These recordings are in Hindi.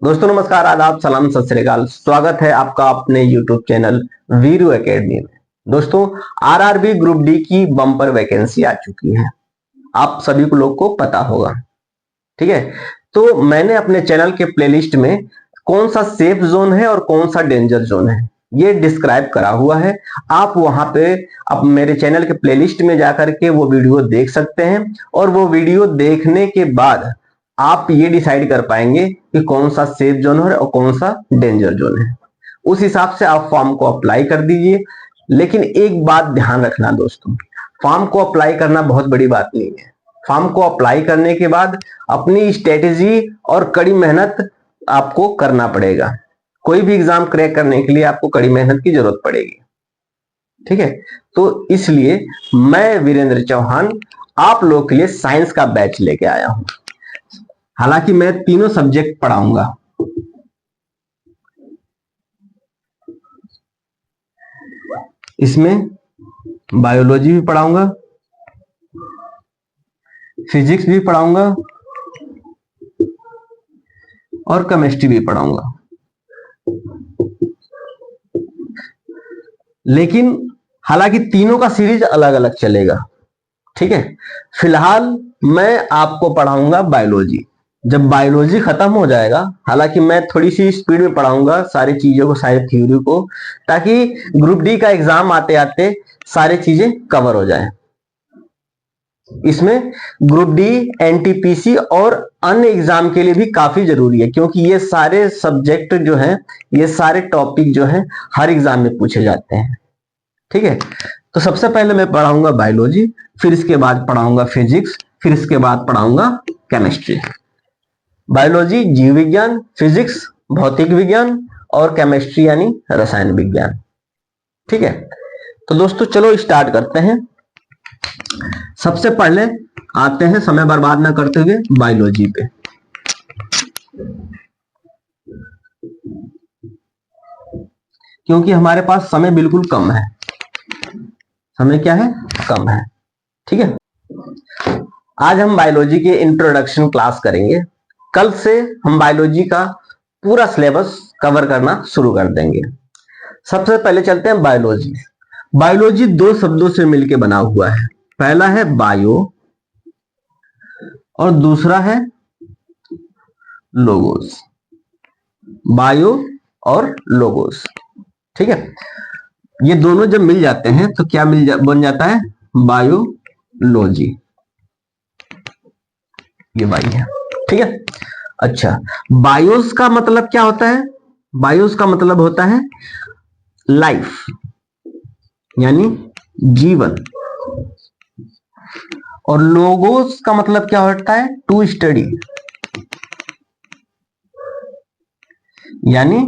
दोस्तों नमस्कार, आदाब, सलाम, सत श्री अकाल। स्वागत है आपका अपने YouTube चैनल वीरू एकेडमी में। दोस्तों, आरआरबी ग्रुप डी की बम्पर वैकेंसी आ चुकी है, आप सभी को लोग को पता होगा। ठीक है, तो मैंने अपने चैनल के प्लेलिस्ट में कौन सा सेफ जोन है और कौन सा डेंजर जोन है ये डिस्क्राइब करा हुआ है। आप वहां पे अब मेरे चैनल के प्लेलिस्ट में जाकर के वो वीडियो देख सकते हैं और वो वीडियो देखने के बाद आप ये डिसाइड कर पाएंगे कि कौन सा सेफ जोन है और कौन सा डेंजर जोन है। उस हिसाब से आप फॉर्म को अप्लाई कर दीजिए। लेकिन एक बात ध्यान रखना दोस्तों, फॉर्म को अप्लाई करना बहुत बड़ी बात नहीं है। फॉर्म को अप्लाई करने के बाद अपनी स्ट्रेटेजी और कड़ी मेहनत आपको करना पड़ेगा। कोई भी एग्जाम क्रैक करने के लिए आपको कड़ी मेहनत की जरूरत पड़ेगी। ठीक है, तो इसलिए मैं वीरेंद्र चौहान आप लोग के लिए साइंस का बैच लेके आया हूं। हालांकि मैं तीनों सब्जेक्ट पढ़ाऊंगा। इसमें बायोलॉजी भी पढ़ाऊंगा, फिजिक्स भी पढ़ाऊंगा और केमिस्ट्री भी पढ़ाऊंगा। लेकिन हालांकि तीनों का सीरीज अलग अलग चलेगा। ठीक है, फिलहाल मैं आपको पढ़ाऊंगा बायोलॉजी। जब बायोलॉजी खत्म हो जाएगा, हालांकि मैं थोड़ी सी स्पीड में पढ़ाऊंगा सारी चीजों को, सारी थ्योरी को, ताकि ग्रुप डी का एग्जाम आते आते सारी चीजें कवर हो जाए। इसमें ग्रुप डी, एनटीपीसी और अन्य एग्जाम के लिए भी काफी जरूरी है, क्योंकि ये सारे सब्जेक्ट जो हैं, ये सारे टॉपिक जो हैं हर एग्जाम में पूछे जाते हैं। ठीक है, तो सबसे पहले मैं पढ़ाऊंगा बायोलॉजी, फिर इसके बाद पढ़ाऊंगा फिजिक्स, फिर इसके बाद पढ़ाऊंगा केमिस्ट्री। बायोलॉजी जीव विज्ञान, फिजिक्स भौतिक विज्ञान और केमिस्ट्री यानी रसायन विज्ञान। ठीक है, तो दोस्तों चलो स्टार्ट करते हैं। सबसे पहले आते हैं, समय बर्बाद ना करते हुए, बायोलॉजी पे। क्योंकि हमारे पास समय बिल्कुल कम है, समय क्या है, कम है। ठीक है, आज हम बायोलॉजी के इंट्रोडक्शन क्लास करेंगे। कल से हम बायोलॉजी का पूरा सिलेबस कवर करना शुरू कर देंगे। सबसे पहले चलते हैं बायोलॉजी। बायोलॉजी दो शब्दों से मिलकर बना हुआ है। पहला है बायो और दूसरा है लोगोस। बायो और लोगोस। ठीक है, ये दोनों जब मिल जाते हैं तो क्या बन जाता है, बायोलॉजी। ये बाई है। ठीक है, अच्छा, बायोस का मतलब क्या होता है? बायोस का मतलब होता है लाइफ, यानी जीवन। और लोगोस का मतलब क्या होता है? टू स्टडी, यानी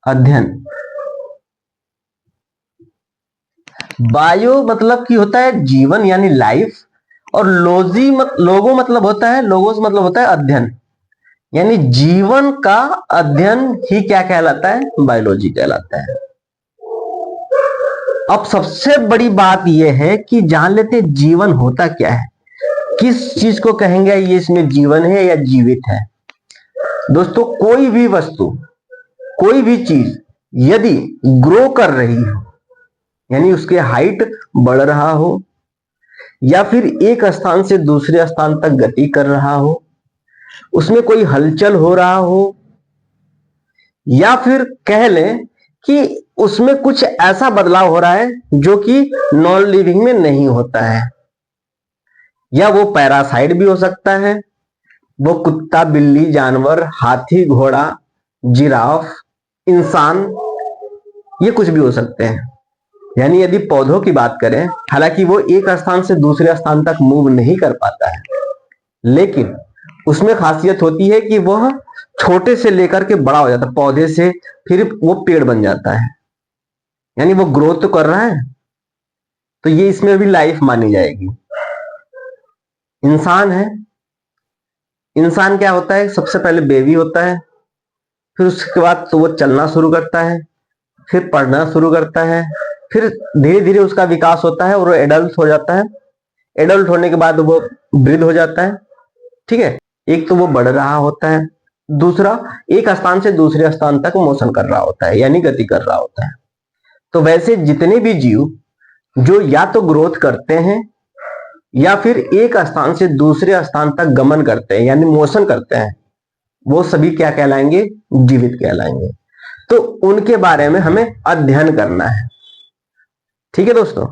अध्ययन। बायो मतलब की होता है जीवन यानी लाइफ, और लोगो मतलब होता है, लोगोस मतलब होता है अध्ययन, यानी जीवन का अध्ययन ही क्या कहलाता है? बायोलॉजी कहलाता है। अब सबसे बड़ी बात यह है कि जान लेते हैं जीवन होता क्या है, किस चीज को कहेंगे ये इसमें जीवन है या जीवित है। दोस्तों, कोई भी वस्तु, कोई भी चीज यदि ग्रो कर रही हो, यानी उसके हाइट बढ़ रहा हो, या फिर एक स्थान से दूसरे स्थान तक गति कर रहा हो, उसमें कोई हलचल हो रहा हो, या फिर कह लें कि उसमें कुछ ऐसा बदलाव हो रहा है जो कि नॉन लिविंग में नहीं होता है, या वो पैरासाइट भी हो सकता है, वो कुत्ता, बिल्ली, जानवर, हाथी, घोड़ा, जिराफ, इंसान, ये कुछ भी हो सकते हैं। यानी यदि पौधों की बात करें, हालांकि वो एक स्थान से दूसरे स्थान तक मूव नहीं कर पाता है, लेकिन उसमें खासियत होती है कि वह छोटे से लेकर के बड़ा हो जाता है, पौधे से फिर वो पेड़ बन जाता है, यानी वो ग्रोथ तो कर रहा है, तो ये इसमें भी लाइफ मानी जाएगी। इंसान है, इंसान क्या होता है? सबसे पहले बेबी होता है, फिर उसके बाद तो वो चलना शुरू करता है, फिर पढ़ना शुरू करता है, फिर धीरे धीरे उसका विकास होता है और वो एडल्ट हो जाता है। एडल्ट होने के बाद वो वृद्ध हो जाता है। ठीक है, एक तो वो बढ़ रहा होता है, दूसरा एक स्थान से दूसरे स्थान तक मोशन कर रहा होता है, यानी गति कर रहा होता है। तो वैसे जितने भी जीव जो या तो ग्रोथ करते हैं या फिर एक स्थान से दूसरे स्थान तक गमन करते हैं, यानी मोशन करते हैं, वो सभी क्या कहलाएंगे? जीवित कहलाएंगे। तो उनके बारे में हमें अध्ययन करना है। ठीक है दोस्तों,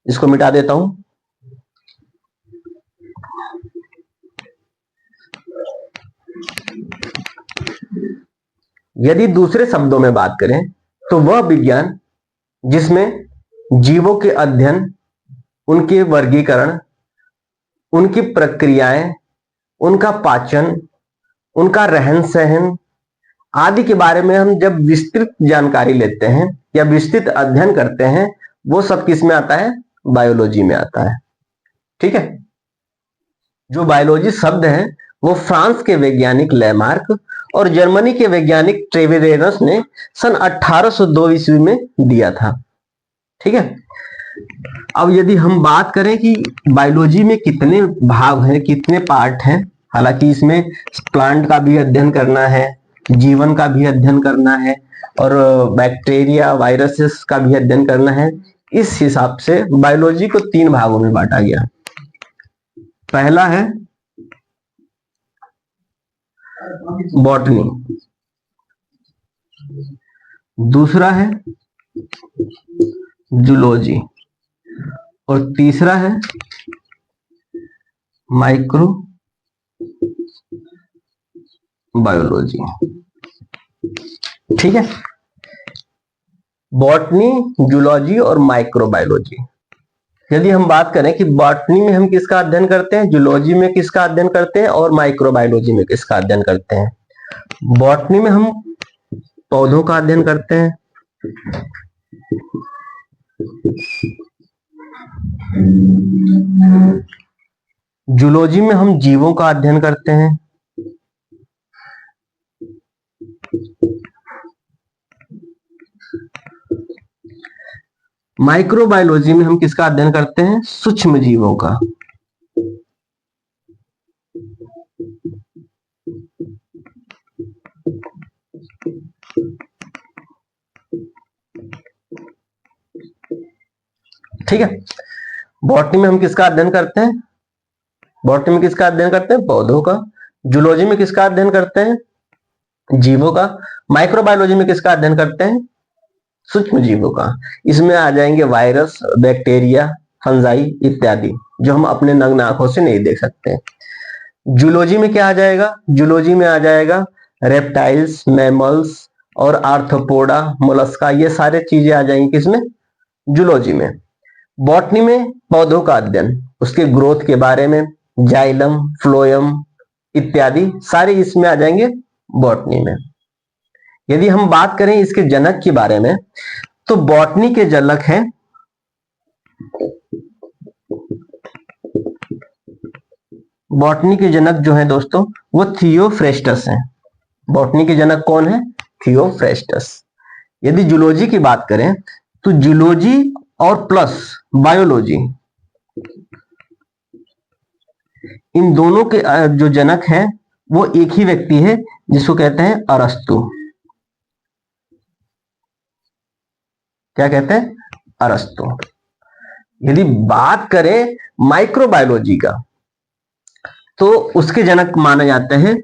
इसको मिटा देता हूं। यदि दूसरे शब्दों में बात करें तो वह विज्ञान जिसमें जीवों के अध्ययन, उनके वर्गीकरण, उनकी प्रक्रियाएं, उनका पाचन, उनका रहन सहन आदि के बारे में हम जब विस्तृत जानकारी लेते हैं या विस्तृत अध्ययन करते हैं, वो सब किस में आता है? बायोलॉजी में आता है। ठीक है, जो बायोलॉजी शब्द है वो फ्रांस के वैज्ञानिक लेमार्क और जर्मनी के वैज्ञानिक ट्रेवेरेनस ने सन 1802 ईस्वी में दिया था। ठीक है, अब यदि हम बात करें कि बायोलॉजी में कितने भाग हैं, कितने पार्ट हैं, हालांकि इसमें प्लांट का भी अध्ययन करना है, जीवन का भी अध्ययन करना है और बैक्टीरिया वायरसेस का भी अध्ययन करना है। इस हिसाब से बायोलॉजी को 3 भागों में बांटा गया। पहला है बॉटनी, दूसरा है जूलॉजी और तीसरा है माइक्रो बायोलॉजी। ठीक है, बॉटनी, जूलॉजी और माइक्रोबायोलॉजी। यदि हम बात करें कि बॉटनी में हम किसका अध्ययन करते हैं, जूलॉजी में किसका अध्ययन करते हैं और माइक्रोबायोलॉजी में किसका अध्ययन करते हैं। बॉटनी में हम पौधों का अध्ययन करते हैं, जूलॉजी में हम जीवों का अध्ययन करते हैं, माइक्रोबायोलॉजी में हम किसका अध्ययन करते हैं? सूक्ष्म जीवों का। ठीक है, बॉटनी में हम किसका अध्ययन करते हैं? बॉटनी में किसका अध्ययन करते हैं? पौधों का। जूलॉजी में किसका अध्ययन करते हैं? जीवों का। माइक्रोबायोलॉजी में किसका अध्ययन करते हैं? सूक्ष्म जीवों का। इसमें आ जाएंगे वायरस, बैक्टीरिया, फंजाई इत्यादि, जो हम अपने नग्न आंखों से नहीं देख सकते। जूलॉजी में क्या आ जाएगा? जूलॉजी में आ जाएगा रेप्टाइल्स, मैमल्स और आर्थ्रोपोडा, मोलस्का, ये सारे चीजें आ जाएंगी किसमें? जूलॉजी में। बॉटनी में पौधों का अध्ययन, उसके ग्रोथ के बारे में, जाइलम, फ्लोएम इत्यादि सारे इसमें आ जाएंगे बॉटनी में। यदि हम बात करें इसके जनक के बारे में तो बॉटनी के जनक हैं बॉटनी के जनक जो है दोस्तों वो थियोफ्रेस्टस हैं। बॉटनी के जनक कौन है? थियोफ्रेस्टस। यदि जूलॉजी की बात करें तो जूलॉजी और प्लस बायोलॉजी, इन दोनों के जो जनक हैं वो एक ही व्यक्ति है जिसको कहते हैं अरस्तु। क्या कहते हैं? अरस्तु। यदि बात करें माइक्रोबायोलॉजी का तो उसके जनक माने जाते हैं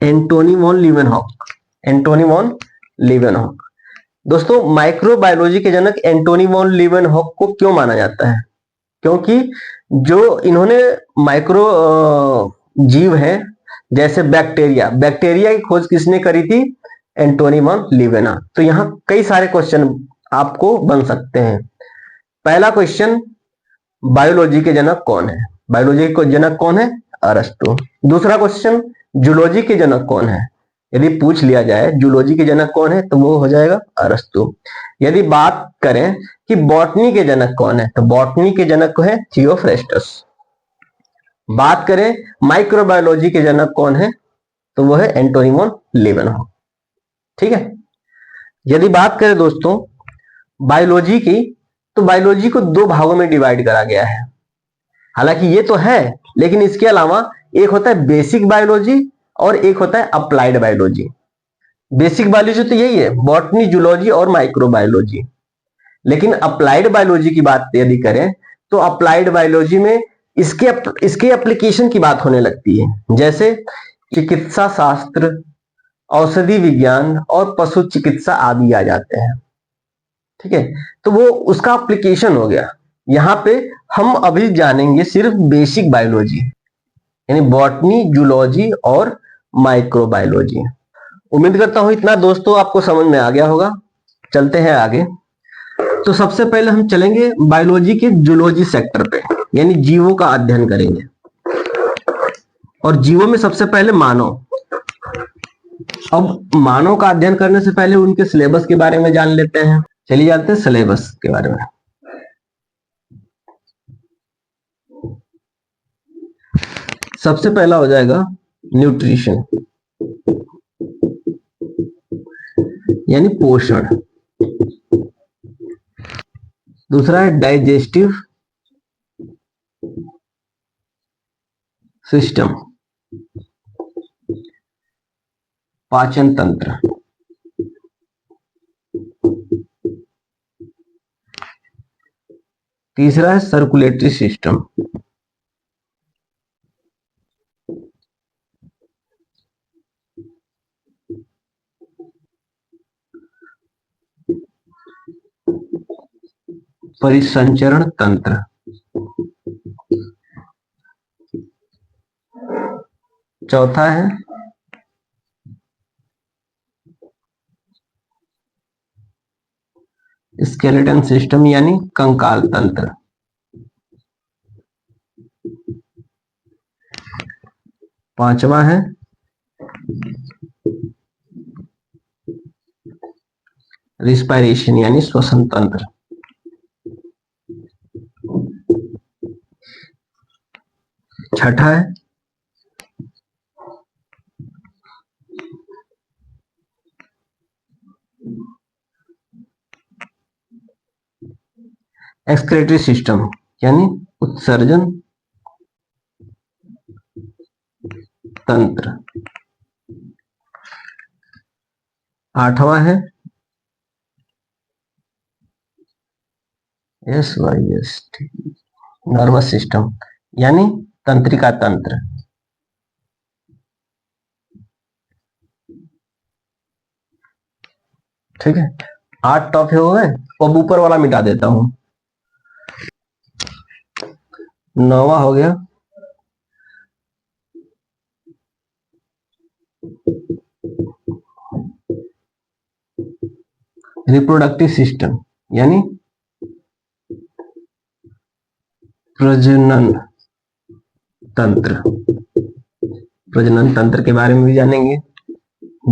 Antony von Leeuwenhoek. Antony von Leeuwenhoek. दोस्तों माइक्रोबायोलॉजी के जनक एंटोनी वॉन लीवेनहॉक को क्यों माना जाता है? क्योंकि जो इन्होंने माइक्रो जीव हैं जैसे बैक्टीरिया, बैक्टीरिया की खोज किसने करी थी? Antony von Leeuwenhoek. तो यहाँ कई सारे क्वेश्चन आपको बन सकते हैं। पहला क्वेश्चन, बायोलॉजी के जनक कौन है? बायोलॉजी के जनक कौन है? अरस्तु। दूसरा क्वेश्चन, जूलॉजी के जनक कौन है? यदि पूछ लिया जाए जूलॉजी के जनक कौन है तो वो हो जाएगा अरस्तु। यदि बात करें कि बॉटनी के जनक कौन है तो बॉटनी के जनक है थियोफ्रेस्टस। बात करें माइक्रोबायोलॉजी के जनक कौन है तो वो है एंटोनी वॉन लीवेनहॉक। ठीक है। यदि बात करें दोस्तों बायोलॉजी की, तो बायोलॉजी को दो भागों में डिवाइड करा गया है। हालांकि ये तो है, लेकिन इसके अलावा एक होता है बेसिक बायोलॉजी और एक होता है अप्लाइड बायोलॉजी। बेसिक बायोलॉजी तो यही है, बॉटनी, जूलॉजी और माइक्रोबायोलॉजी। लेकिन अप्लाइड बायोलॉजी की बात यदि करें तो अप्लाइड बायोलॉजी में इसके एप्लीकेशन की बात होने लगती है, जैसे चिकित्सा शास्त्र, औषधि विज्ञान और पशु चिकित्सा आदि आ जाते हैं। ठीक है, तो वो उसका एप्लीकेशन हो गया। यहाँ पे हम अभी जानेंगे सिर्फ बेसिक बायोलॉजी, यानी बॉटनी, जूलॉजी और माइक्रोबायोलॉजी। उम्मीद करता हूं इतना दोस्तों आपको समझ में आ गया होगा। चलते हैं आगे। तो सबसे पहले हम चलेंगे बायोलॉजी के जूलॉजी सेक्टर पे, यानी जीवों का अध्ययन करेंगे। और जीवों में सबसे पहले मानव। अब मानव का अध्ययन करने से पहले उनके सिलेबस के बारे में जान लेते हैं। चलिए जानते हैं सिलेबस के बारे में। सबसे पहला हो जाएगा न्यूट्रिशन, यानी पोषण। दूसरा है डाइजेस्टिव सिस्टम, पाचन तंत्र। तीसरा है सर्कुलेटरी सिस्टम। परिसंचरण तंत्र। चौथा है स्केलेटन सिस्टम, यानी कंकाल तंत्र। पांचवा है रिस्पायरेशन, यानी श्वसन तंत्र। छठा है एक्सक्रीटरी सिस्टम, यानी उत्सर्जन तंत्र। आठवां है नर्वस सिस्टम, यानी तंत्रिका तंत्र। ठीक है, 8 टॉपिक हो गए। अब ऊपर वाला मिटा देता हूं। 9वां हो गया रिप्रोडक्टिव सिस्टम, यानी प्रजनन तंत्र। प्रजनन तंत्र के बारे में भी जानेंगे।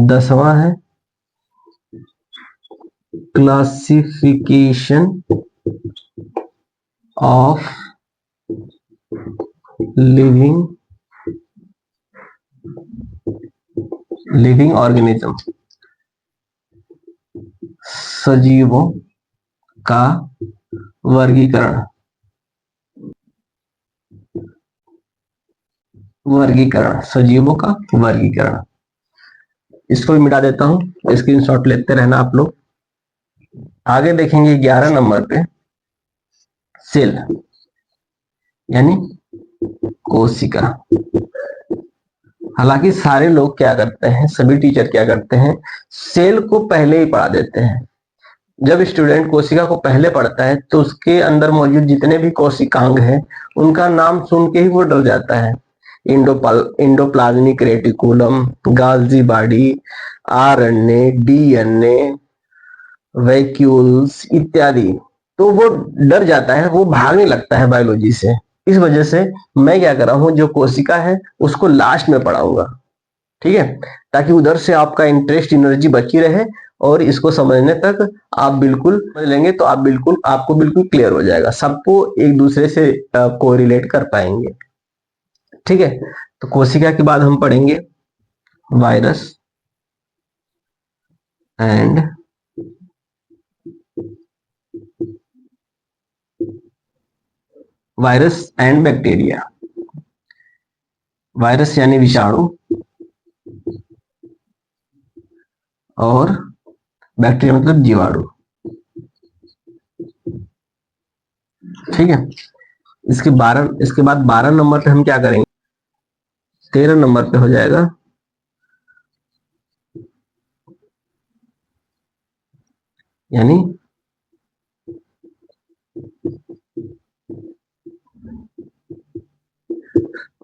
10वां है क्लासिफिकेशन ऑफ लिविंग ऑर्गेनिज्म, सजीवों का वर्गीकरण। सजीवों का वर्गीकरण। इसको भी मिटा देता हूं, स्क्रीनशॉट लेते रहना आप लोग। आगे देखेंगे 11 नंबर पे सेल, यानी कोशिका। हालांकि सारे लोग क्या करते हैं, सभी टीचर क्या करते हैं, सेल को पहले ही पढ़ा देते हैं। जब स्टूडेंट कोशिका को पहले पढ़ता है तो उसके अंदर मौजूद जितने भी कोशिकांग हैं उनका नाम सुन के ही वो डर जाता है। Endoplasmic reticulum, गाल्जी body, RNA, DNA, vacuoles इत्यादि। तो वो डर जाता है, वो भागने लगता है बायोलॉजी से। इस वजह से मैं क्या कर रहा हूं, जो कोशिका है उसको लास्ट में पढ़ाऊंगा। ठीक है, ताकि उधर से आपका इंटरेस्ट, एनर्जी बची रहे और इसको समझने तक आप बिल्कुल समझ लेंगे तो आपको बिल्कुल क्लियर हो जाएगा। सबको एक दूसरे से कोरिलेट कर पाएंगे। ठीक है, तो कोशिका के बाद हम पढ़ेंगे virus, and virus and bacteria. Virus यानी विषाणु और बैक्टीरिया मतलब जीवाणु। ठीक है, इसके बाद 12 नंबर पे हम क्या करेंगे, 13 नंबर पे हो जाएगा यानी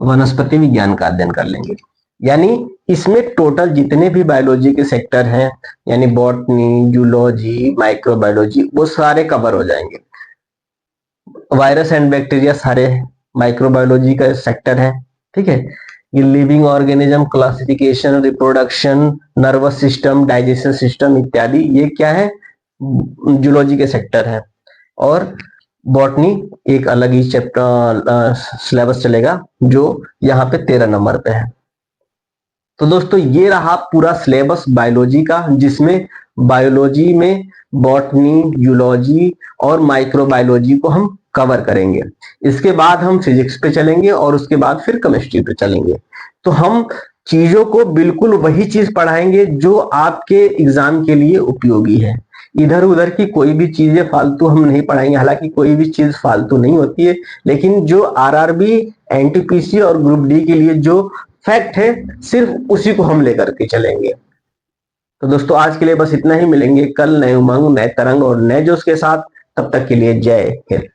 वनस्पति विज्ञान का अध्ययन कर लेंगे। यानी इसमें टोटल जितने भी बायोलॉजी के सेक्टर हैं, यानी बॉटनी, जूलॉजी, माइक्रोबायोलॉजी, वो सारे कवर हो जाएंगे। वायरस एंड बैक्टीरिया सारे माइक्रोबायोलॉजी का सेक्टर है। ठीक है, ये living organism, classification, reproduction, nervous system, digestion system इत्यादि, ये क्या है, जूलॉजी के सेक्टर है। और बॉटनी एक अलग ही चैप्टर सिलेबस चलेगा जो यहाँ पे 13 नंबर पे है। तो दोस्तों ये रहा पूरा सिलेबस बायोलॉजी का, जिसमें बायोलॉजी में बॉटनी, जूलॉजी और माइक्रोबायोलॉजी को हम कवर करेंगे। इसके बाद हम फिजिक्स पे चलेंगे और उसके बाद फिर केमिस्ट्री पे चलेंगे। तो हम चीजों को बिल्कुल वही चीज पढ़ाएंगे जो आपके एग्जाम के लिए उपयोगी है। इधर उधर की कोई भी चीजें फालतू हम नहीं पढ़ाएंगे। हालांकि कोई भी चीज फालतू नहीं होती है, लेकिन जो आरआरबी, एनटीपीसी और ग्रुप डी के लिए जो फैक्ट है, सिर्फ उसी को हम लेकर के चलेंगे। तो दोस्तों आज के लिए बस इतना ही। मिलेंगे कल नए उमंग, नए तरंग और नए जोश के साथ। तब तक के लिए जय हिंद।